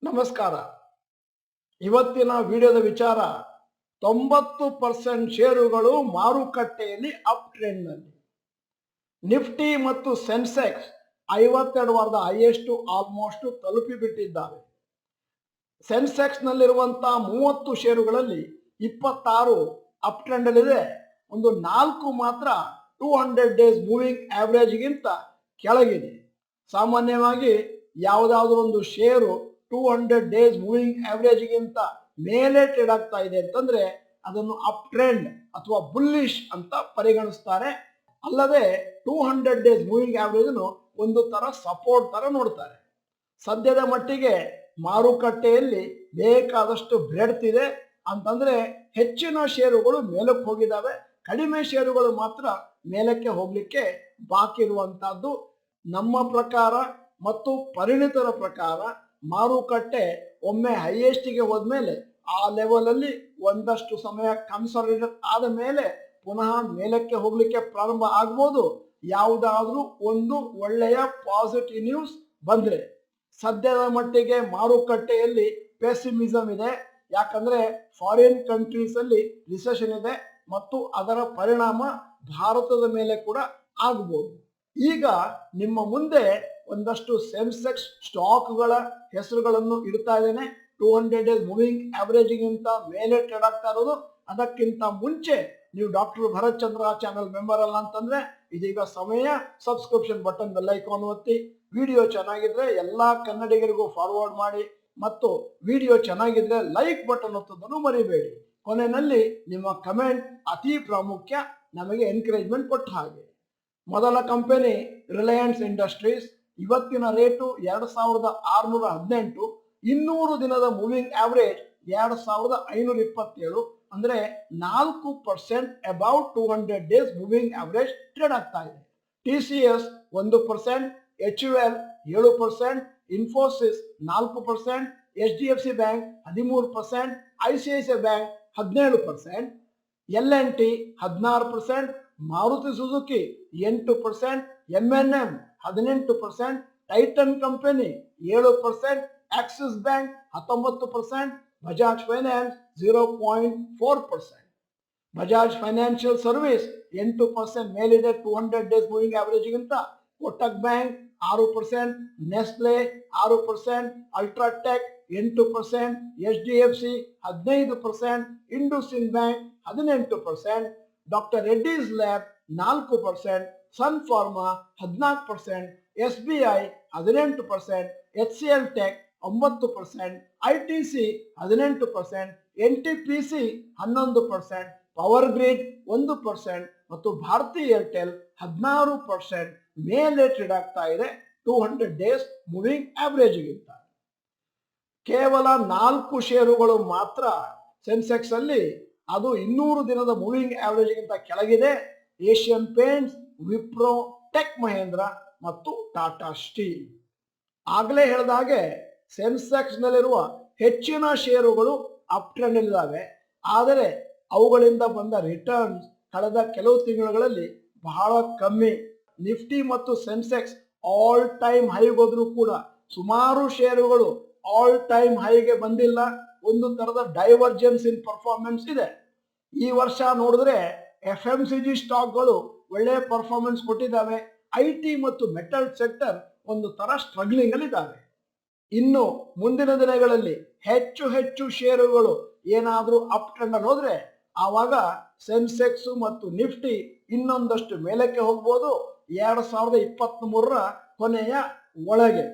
ನಮಸ್ಕಾರ. ಇವತ್ತಿನ ವಿಡಿಯೋದ ವಿಚಾರ 90% ಷೇರುಗಳು ಮಾರುಕಟ್ಟೆಯಲ್ಲಿ ಅಪ್ ಟ್ರೆಂಡ್ನಲ್ಲಿ. ನಿಫ್ಟಿ ಮತ್ತು ಸೆನ್ಸೆಕ್ಸ್ 52 ವಾರದ ಹೈಯೆಸ್ಟ್ ಆಲ್ಮೋಸ್ಟ್ ತಲುಪಿಬಿಟ್ಟಿದ್ದಾವೆ. ಸೆನ್ಸೆಕ್ಸ್ನಲ್ಲಿರುವಂತಹ 30 ಷೇರುಗಳಲ್ಲಿ 26 ಅಪ್ ಟ್ರೆಂಡಲ್ಲಿದೆ. ಒಂದು 4 ಮಾತ್ರ 200 ಡೇಸ್ ಮೂವಿಂಗ್ ಆವರೇಜ್ಗಿಂತ ಕೆಳಗಿದೆ. ಸಾಮಾನ್ಯವಾಗಿ ಯಾವುದಾದ್ರೂ ಒಂದು ಷೇರು 200 ಡೇಸ್ ಮೂವಿಂಗ್ ಆವರೇಜ್ಗಿಂತ ಮೇಲೆ ಟ್ರೇಡ್ ಆಗ್ತಾ ಇದೆ ಅಂತಂದ್ರೆ ಅದನ್ನು ಅಪ್ ಟ್ರೆಂಡ್ ಅಥವಾ ಬುಲ್ಲಿಶ್ ಅಂತ ಪರಿಗಣಿಸ್ತಾರೆ. ಅಲ್ಲದೆ 200 ಡೇಸ್ ಮೂವಿಂಗ್ ಆವರೇಜ್ ಒಂದು ತರ ಸಪೋರ್ಟ್ ತರ ನೋಡ್ತಾರೆ. ಸದ್ಯದ ಮಟ್ಟಿಗೆ ಮಾರುಕಟ್ಟೆಯಲ್ಲಿ ಬೇಕಾದಷ್ಟು ಬೆಡ್ತಿದೆ ಅಂತಂದ್ರೆ ಹೆಚ್ಚಿನ ಷೇರುಗಳು ಮೇಲಕ್ಕೆ ಹೋಗಿದ್ದಾವೆ, ಕಡಿಮೆ ಷೇರುಗಳು ಮಾತ್ರ ಮೇಲಕ್ಕೆ ಹೋಗ್ಲಿಕ್ಕೆ ಬಾಕಿ ಇರುವಂತಹದ್ದು. ನಮ್ಮ ಪ್ರಕಾರ ಮತ್ತು ಪರಿಣಿತರ ಪ್ರಕಾರ ಮಾರುಕಟ್ಟೆ ಒಮ್ಮೆ ಹೈಯೆಸ್ಟ್ಗೆ ಹೋದ್ಮೇಲೆ ಆ ಲೆವೆಲ್ ಅಲ್ಲಿ ಒಂದಷ್ಟು ಸಮಯ ಕನ್ಸಾಲಿಡೇಟ್ ಆದ ಮೇಲೆ ಪುನಃ ಮೇಲಕ್ಕೆ ಹೋಗ್ಲಿಕ್ಕೆ ಪ್ರಾರಂಭ ಆಗ್ಬೋದು, ಯಾವುದಾದ್ರೂ ಒಂದು ಒಳ್ಳೆಯ ಪಾಸಿಟಿವ್ ನ್ಯೂಸ್ ಬಂದ್ರೆ. ಸದ್ಯದ ಮಟ್ಟಿಗೆ ಮಾರುಕಟ್ಟೆಯಲ್ಲಿ ಪೆಸಿಮಿಸಮ್ ಇದೆ. ಯಾಕಂದ್ರೆ ಫಾರಿನ್ ಕಂಟ್ರೀಸ್ ಅಲ್ಲಿ ರಿಸೆಷನ್ ಇದೆ ಮತ್ತು ಅದರ ಪರಿಣಾಮ ಭಾರತದ ಮೇಲೆ ಕೂಡ ಆಗಬಹುದು. ಈಗ ನಿಮ್ಮ ಮುಂದೆ ಒಂದಷ್ಟು ಸೆನ್ಸೆಕ್ಸ್ ಸ್ಟಾಕ್ಗಳ ಹೆಸರುಗಳನ್ನು ಇಡ್ತಾ ಇದ್ದೇನೆ. 200 ಡೇಸ್ ಮೂವಿಂಗ್ ಆವರೇಜ್ಗಿಂತ ಮೇಲೆ ಟ್ರೇಡ್ ಆಗ್ತಾ ಇರೋದು. ಅದಕ್ಕಿಂತ ಮುಂಚೆ ನೀವು ಡಾಕ್ಟರ್ ಭರತ್ ಚಂದ್ರ ಚಾನಲ್ ಮೆಂಬರ್ ಅಲ್ಲ ಅಂತಂದ್ರೆ ಇದೀಗ ಸಮಯ ಸಬ್ಸ್ಕ್ರಿಪ್ಷನ್ ಬಟನ್ ಬೆಲ್ ಐಕಾನ್ ಒತ್ತಿ. ವಿಡಿಯೋ ಚೆನ್ನಾಗಿದ್ರೆ ಎಲ್ಲಾ ಕನ್ನಡಿಗರಿಗೂ ಫಾರ್ವರ್ಡ್ ಮಾಡಿ ಮತ್ತು ವಿಡಿಯೋ ಚೆನ್ನಾಗಿದ್ರೆ ಲೈಕ್ ಬಟನ್ ಒತ್ತೋದನ್ನು ಮರಿಬೇಡಿ. ಕೊನೆಯಲ್ಲಿ ನಿಮ್ಮ ಕಮೆಂಟ್ ಅತಿ ಪ್ರಾಮುಖ್ಯ, ನಮಗೆ ಎನ್ಕರೇಜ್ಮೆಂಟ್ ಕೊಟ್ಟ ಹಾಗೆ. ಮೊದಲ ಕಂಪನಿ ರಿಲಯನ್ಸ್ ಇಂಡಸ್ಟ್ರೀಸ್. ಇವತ್ತಿನ ರೇಟು 2618. 200 ದಿನದ ಮೂವಿಂಗ್ ಆವರೇಜ್ 2527, ಅಂದ್ರೆ 4% about 200 days moving average trade ಆಗ್ತಾ ಇದೆ. TCS 1%, HUL 7%, Infosys 4%, HDFC bank 13%, ICICI bank 17%, L&T 16%, Maruti Suzuki 8%, MNM 18%, Titan company 7%, Axis bank 19%, Bajaj finance 0.4%. Bajaj financial service 8% ಮೇಲಿದೆ 200 ಡೇಸ್ ಮೂವಿಂಗ್ ಆವರೇಜ್ಗಿಂತ. Kotak bank 6%, Nestle 6%, UltraTech 8%, HDFC 15%, IndusInd bank 18%, doctor Reddy's lab 4%, Sun Pharma 14%, SBI 18%, HCL tech 9%, ITC 18%, NTPC 11%, power grid 1% ಮತ್ತು Bharati Airtel 16% ಮೇಲೆ trade ಆಗ್ತಾ ಇದೆ 200 days moving ಆವರೇಜ್ಗಿಂತ. ಕೇವಲ 4 ಷೇರುಗಳು ಮಾತ್ರ ಸೆನ್ಸೆಕ್ಸ್ ಅಲ್ಲಿ, ಅದು 200 ದಿನದ ಮೂವಿಂಗ್ ಆವರೇಜ್ಗಿಂತ ಕೆಳಗಿದೆ. Asian paints, Wipro, tech Mahindra ಮತ್ತು ಟಾಟಾ ಸ್ಟೀಲ್. ಆಗಲೇ ಹೇಳಿದ ಹಾಗೆ ಸೆನ್ಸೆಕ್ಸ್ ನಲ್ಲಿರುವ ಹೆಚ್ಚಿನ ಷೇರುಗಳು ಅಪ್ ಟ್ರೆಂಡ್ ಇದ್ದಾವೆ. ಆದರೆ ಅವುಗಳಿಂದ ಬಂದ ರಿಟರ್ನ್ಸ್ ಕಳೆದ ಕೆಲವು ತಿಂಗಳುಗಳಲ್ಲಿ ಬಹಳ ಕಮ್ಮಿ. ನಿಫ್ಟಿ ಮತ್ತು ಸೆನ್ಸೆಕ್ಸ್ ಆಲ್ ಟೈಮ್ ಹೈಗೋದ್ರೂ ಕೂಡ ಸುಮಾರು ಷೇರುಗಳು ಆಲ್ ಟೈಮ್ ಹೈಗೆ ಬಂದಿಲ್ಲ. ಒಂದು ತರದ ಡೈವರ್ಜೆನ್ಸ್ ಇನ್ ಪರ್ಫಾರ್ಮೆನ್ಸ್ ಇದೆ. ಈ ವರ್ಷ ನೋಡಿದ್ರೆ FMCG ಸ್ಟಾಕ್ಗಳು ಒಳ್ಳೆ ಪರ್ಫಾರ್ಮೆನ್ಸ್ ಕೊಟ್ಟಿದ್ದಾವೆ. IT ಮತ್ತು ಮೆಟಲ್ ಸೆಕ್ಟರ್ ಒಂದು ತರ ಸ್ಟ್ರಗ್ಲಿಂಗ್ ಅಲ್ಲಿ ಇದ್ದಾವೆ. ಇನ್ನು ಮುಂದಿನ ದಿನಗಳಲ್ಲಿ ಹೆಚ್ಚು ಷೇರುಗಳು ಏನಾದ್ರೂ ಅಪ್ ಟ್ರೆಂಡ್ ಅಲ್ಲಿ ಹೋದ್ರೆ ಆವಾಗ ಸೆನ್ಸೆಕ್ಸ್ ಮತ್ತು ನಿಫ್ಟಿ ಇನ್ನೊಂದಷ್ಟು ಮೇಲಕ್ಕೆ ಹೋಗ್ಬೋದು 2023ರ ಕೊನೆಯ ಒಳಗೆ.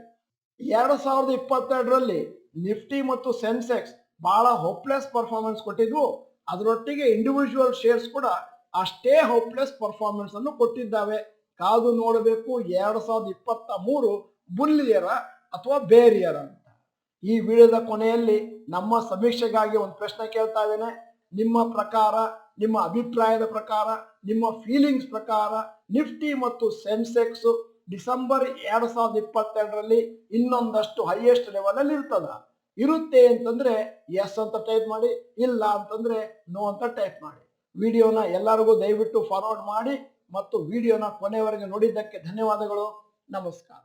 2022ರಲ್ಲಿ ನಿಫ್ಟಿ ಮತ್ತು ಸೆನ್ಸೆಕ್ಸ್ ಬಹಳ ಹೋಪ್ಲೆಸ್ ಪರ್ಫಾರ್ಮೆನ್ಸ್ ಕೊಟ್ಟಿದ್ವು. ಅದರೊಟ್ಟಿಗೆ ಇಂಡಿವಿಜುವಲ್ ಶೇರ್ಸ್ ಕೂಡ ಅಷ್ಟೇ ಹೋಪ್ಲೆಸ್ ಪರ್ಫಾರ್ಮೆನ್ಸ್ ಅನ್ನು ಕೊಟ್ಟಿದ್ದಾವೆ. ಕಾದು ನೋಡಬೇಕು 2023 ಬುಲ್ಲಿಯರ ಅಥವಾ ಬೇರಿಯರ ಅಂತ. ಈ ವಿಡಿಯೋದ ಕೊನೆಯಲ್ಲಿ ನಮ್ಮ ಸಮೀಕ್ಷೆಗಾಗಿ ಒಂದು ಪ್ರಶ್ನೆ ಕೇಳ್ತಾ ಇದ್ದೇನೆ. ನಿಮ್ಮ ಪ್ರಕಾರ, ನಿಮ್ಮ ಅಭಿಪ್ರಾಯದ ಪ್ರಕಾರ, ನಿಮ್ಮ ಫೀಲಿಂಗ್ಸ್ ಪ್ರಕಾರ ನಿಫ್ಟಿ ಮತ್ತು ಸೆನ್ಸೆಕ್ಸ್ ಡಿಸೆಂಬರ್ 2022ರಲ್ಲಿ ಇನ್ನೊಂದಷ್ಟು ಹೈಯೆಸ್ಟ್ ಲೆವೆಲ್ ಅಲ್ಲಿ ಇರುತ್ತೆ ಅಂತಂದ್ರೆ ಎಸ್ ಅಂತ ಟೈಪ್ ಮಾಡಿ, ಇಲ್ಲ ಅಂತಂದ್ರೆ ನೋ ಅಂತ ಟೈಪ್ ಮಾಡಿ. ವಿಡಿಯೋನ ಎಲ್ಲರಿಗೂ ದಯವಿಟ್ಟು ಫಾರ್ವರ್ಡ್ ಮಾಡಿ ಮತ್ತು ವಿಡಿಯೋನ ಕೊನೆವರೆಗೆ ನೋಡಿದ್ದಕ್ಕೆ ಧನ್ಯವಾದಗಳು. ನಮಸ್ಕಾರ.